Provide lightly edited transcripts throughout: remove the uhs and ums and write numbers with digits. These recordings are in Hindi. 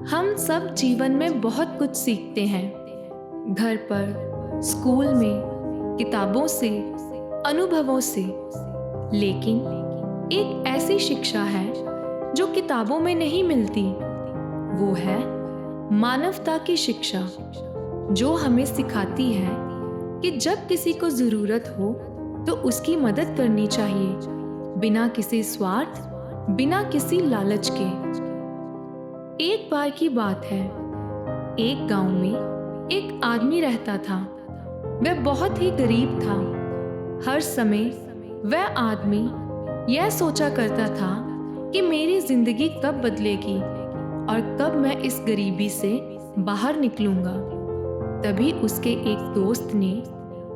हम सब जीवन में बहुत कुछ सीखते हैं। घर पर, स्कूल में, किताबों से, अनुभवों से। लेकिन एक ऐसी शिक्षा है जो किताबों में नहीं मिलती। वो है मानवता की शिक्षा, जो हमें सिखाती है कि जब किसी को ज़रूरत हो तो उसकी मदद करनी चाहिए, बिना किसी स्वार्थ, बिना किसी लालच के। एक बार की बात है, एक गांव में एक आदमी रहता था। वह बहुत ही गरीब था। हर समय वह आदमी यह सोचा करता था कि मेरी जिंदगी कब बदलेगी और कब मैं इस गरीबी से बाहर निकलूंगा। तभी उसके एक दोस्त ने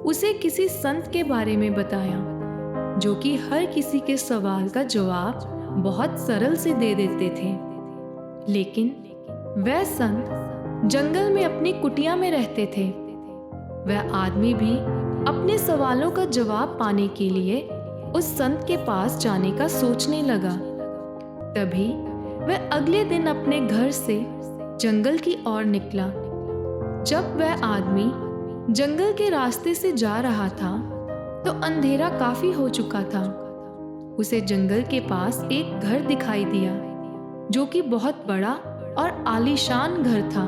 उसे किसी संत के बारे में बताया, जो कि हर किसी के सवाल का जवाब बहुत सरल से दे देते थे। लेकिन वह संत जंगल में अपनी कुटिया में रहते थे। वह आदमी भी अपने सवालों का जवाब पाने के लिए उस संत के पास जाने का सोचने लगा। तभी वह अगले दिन अपने घर से जंगल की ओर निकला। जब वह आदमी जंगल के रास्ते से जा रहा था तो अंधेरा काफी हो चुका था। उसे जंगल के पास एक घर दिखाई दिया, जो कि बहुत बड़ा और आलीशान घर था।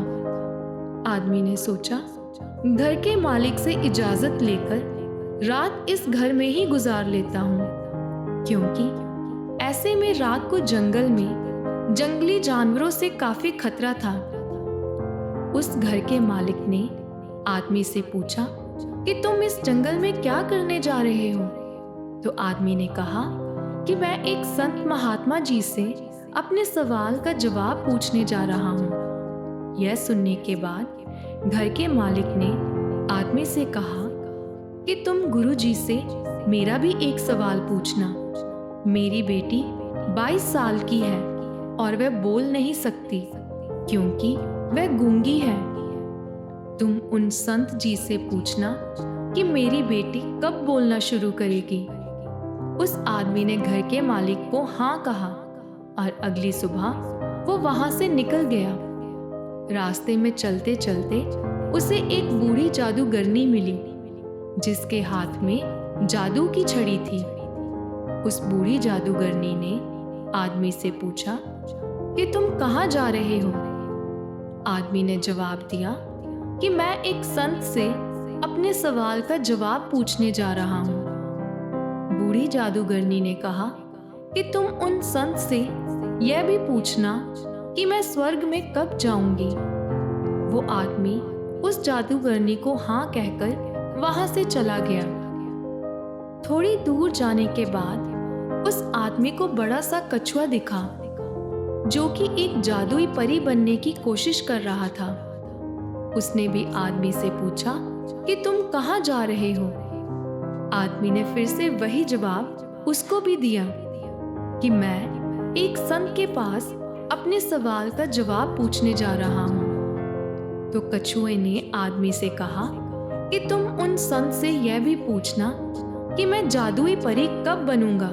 आदमी ने सोचा, घर के मालिक से इजाजत लेकर रात इस घर में ही गुजार लेता हूँ, क्योंकि ऐसे में रात को जंगल में जंगली जानवरों से काफी खतरा था। उस घर के मालिक ने आदमी से पूछा कि तुम इस जंगल में क्या करने जा रहे हो? तो आदमी ने कहा कि मैं एक संत महात्मा जी से अपने सवाल का जवाब पूछने जा रहा हूँ। यह सुनने के बाद घर के मालिक ने आदमी से कहा कि तुम गुरु जी से मेरा भी एक सवाल पूछना। मेरी बेटी 22 साल की है और वह बोल नहीं सकती, क्योंकि वह गूंगी है। तुम उन संत जी से पूछना कि मेरी बेटी कब बोलना शुरू करेगी। उस आदमी ने घर के मालिक को हाँ कहा और अगली सुबह वो वहां से निकल गया। रास्ते में चलते चलते उसे एक बूढ़ी जादूगरनी मिली, जिसके हाथ में जादू की छड़ी थी। उस बूढ़ी जादूगरनी ने आदमी से पूछा कि तुम कहाँ जा रहे हो? आदमी ने जवाब दिया कि मैं एक संत से अपने सवाल का जवाब पूछने जा रहा हूँ। बूढ़ी जादूगरनी ने कहा कि तुम उन संत से यह भी पूछना कि मैं स्वर्ग में कब जाऊंगी। वो आदमी उस जादूगरनी को हाँ कहकर वहां से चला गया। थोड़ी दूर जाने के बाद उस आदमी को बड़ा सा कछुआ दिखा, जो कि एक जादुई परी बनने की कोशिश कर रहा था। उसने भी आदमी से पूछा कि तुम कहाँ जा रहे हो? आदमी ने फिर से वही जवाब उसको भी दिया कि मैं एक संत के पास अपने सवाल का जवाब पूछने जा रहा हूँ। तो कछुए ने आदमी से कहा कि तुम उन संत से यह भी पूछना कि मैं जादुई परी कब बनूंगा।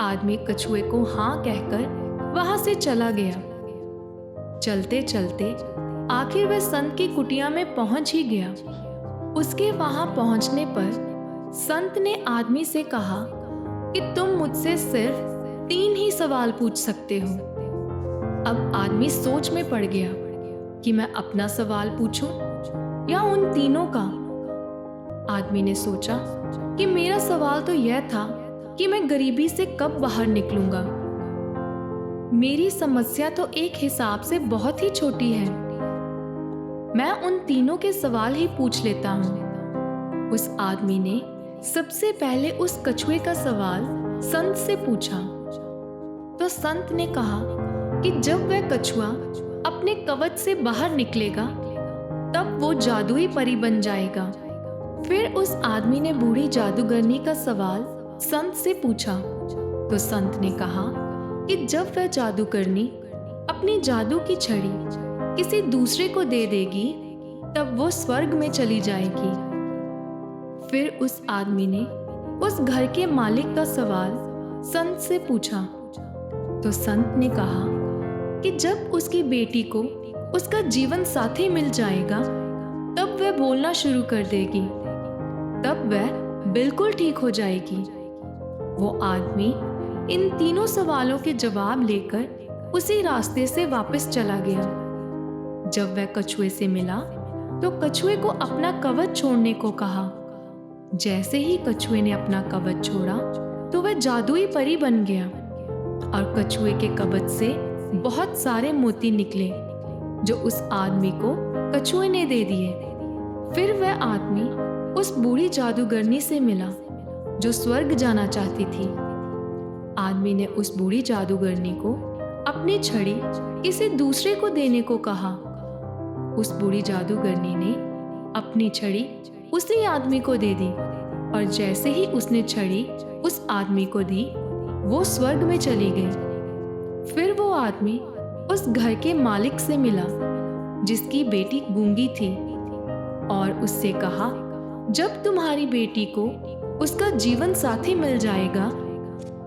आदमी कछुए को हाँ कहकर वहां से चला गया। चलते चलते आखिर वह संत की कुटिया में पहुंच ही गया। उसके वहां पहुंचने पर संत ने आदमी से कहा कि तुम मुझसे सिर्फ 3 ही सवाल पूछ सकते हो। अब आदमी सोच में पड़ गया कि मैं अपना सवाल पूछूं या उन तीनों का। आदमी ने सोचा कि मेरा सवाल तो यह था कि मैं गरीबी से कब बाहर निकलूंगा। मेरी समस्या तो एक हिसाब से बहुत ही छोटी है। मैं उन तीनों के सवाल ही पूछ लेता हूँ। उस आदमी ने सबसे पहले उस कछुए का सवाल संत से पूछा। तो संत ने कहा कि जब वह कछुआ अपने कवच से बाहर निकलेगा तब वो जादुई परी बन जाएगा। फिर उस आदमी ने बूढ़ी जादूगरनी का सवाल संत से पूछा। तो संत ने कहा कि जब वह जादूगरनी अपनी जादू की छड़ी किसी दूसरे को दे देगी तब वो स्वर्ग में चली जाएगी। फिर उस आदमी ने उस घर के मालिक का सवाल संत से पूछा। तो संत ने कहा कि जब उसकी बेटी को उसका जीवन साथी मिल जाएगा तब वह बोलना शुरू कर देगी, तब वह बिल्कुल ठीक हो जाएगी। वो आदमी इन तीनों सवालों के जवाब लेकर उसी रास्ते से वापस चला गया। जब वह कछुए से मिला तो कछुए को अपना कवच छोड़ने को कहा। जैसे ही कछुए ने अपना कवच छोड़ा तो वह जादुई परी बन गया और कछुए के कवच से बहुत सारे मोती निकले जो उस आदमी को कछुए ने दे दिए। फिर वह आदमी उस बूढ़ी जादूगरनी से मिला जो स्वर्ग जाना चाहती थी। आदमी ने उस बूढ़ी जादूगरनी को अपनी छड़ी किसी दूसरे को देने को कहा। उस बूढ़ी जादूगरनी ने अपनी छड़ी उसी आदमी को दे दी और जैसे ही उसने छड़ी उस आदमी को दी वो स्वर्ग में चली गई। फिर वो आदमी उस घर के मालिक से मिला जिसकी बेटी गूंगी थी और उससे कहा, जब तुम्हारी बेटी को उसका जीवन साथी मिल जाएगा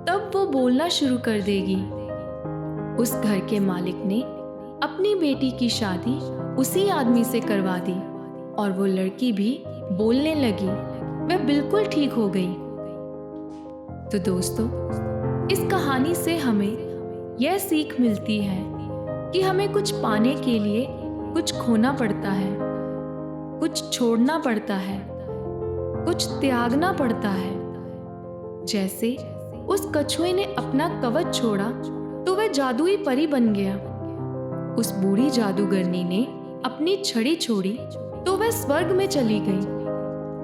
तब वो बोलना शुरू कर देगी। उस घर के मालिक ने अपनी बेटी की शादी उसी आदमी से करवा दी और वो लड़की भी बोलने लगी। वह बिल्कुल ठीक हो गई। तो दोस्तों, इस कहानी से हमें यह सीख मिलती है कि हमें कुछ पाने के लिए कुछ खोना पड़ता है, कुछ छोड़ना पड़ता है, कुछ त्यागना पड़ता है। जैसे उस कछुए ने अपना कवच छोड़ा तो वह जादुई परी बन गया। उस बूढ़ी जादूगरनी ने अपनी छड़ी छोड़ी तो वह स्वर्ग में चली गई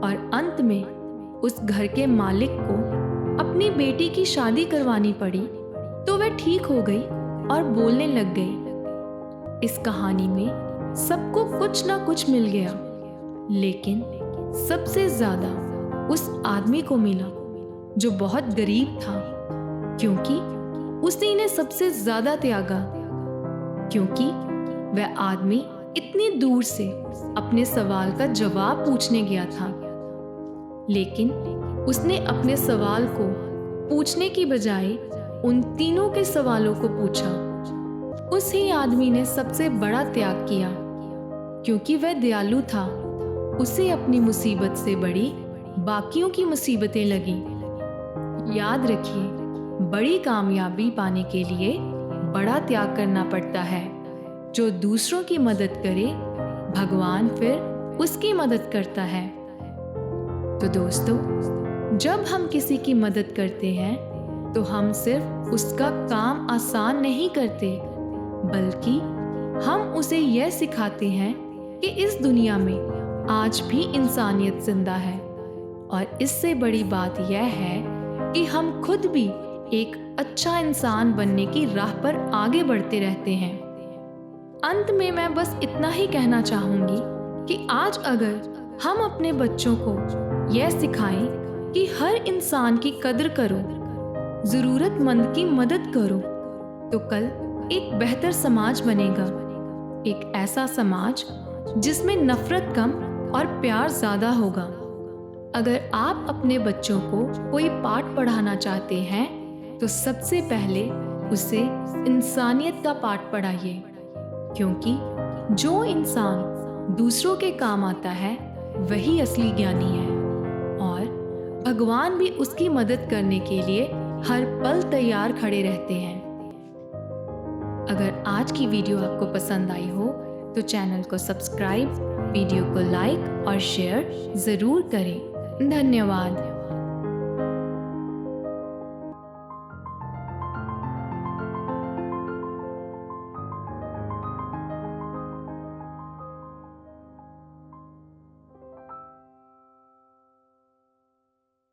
और अंत में उस घर के मालिक को अपनी बेटी की शादी करवानी पड़ी तो वह ठीक हो गई और बोलने लग गई। इस कहानी में सबको कुछ ना कुछ मिल गया, लेकिन सबसे ज्यादा उस आदमी को मिला जो बहुत गरीब था, क्योंकि उसी ने सबसे ज्यादा त्यागा। क्योंकि वह आदमी इतनी दूर से अपने सवाल का जवाब पूछने गया था, लेकिन उसने अपने सवाल को पूछने की बजाय उन तीनों के सवालों को पूछा। उसी आदमी ने सबसे बड़ा त्याग किया क्योंकि वह दयालु था। उसे अपनी मुसीबत से बड़ी बाकियों की मुसीबतें लगी। याद रखिए, बड़ी कामयाबी पाने के लिए बड़ा त्याग करना पड़ता है। जो दूसरों की मदद करे, भगवान फिर उसकी मदद करता है। तो दोस्तों, जब हम किसी की मदद करते हैं तो हम सिर्फ उसका काम आसान नहीं करते, बल्कि हम उसे यह सिखाते हैं कि इस दुनिया में आज भी इंसानियत जिंदा है। और इससे बड़ी बात यह है कि हम खुद भी एक अच्छा इंसान बनने की राह पर आगे बढ़ते रहते हैं। अंत में मैं बस इतना ही कहना चाहूंगी कि आज अगर हम अपने बच्चों को यह सिखाएं कि हर इंसान की कद्र करो, जरूरतमंद की मदद करो, तो कल एक बेहतर समाज बनेगा। एक ऐसा समाज जिसमें नफरत कम और प्यार ज्यादा होगा। अगर आप अपने बच्चों को कोई पाठ पढ़ाना चाहते हैं तो सबसे पहले उसे इंसानियत का पाठ पढ़ाइए, क्योंकि जो इंसान दूसरों के काम आता है वही असली ज्ञानी है और भगवान भी उसकी मदद करने के लिए हर पल तैयार खड़े रहते हैं। अगर आज की वीडियो आपको पसंद आई हो तो चैनल को सब्सक्राइब, वीडियो को लाइक और शेयर जरूर करें। धन्यवाद।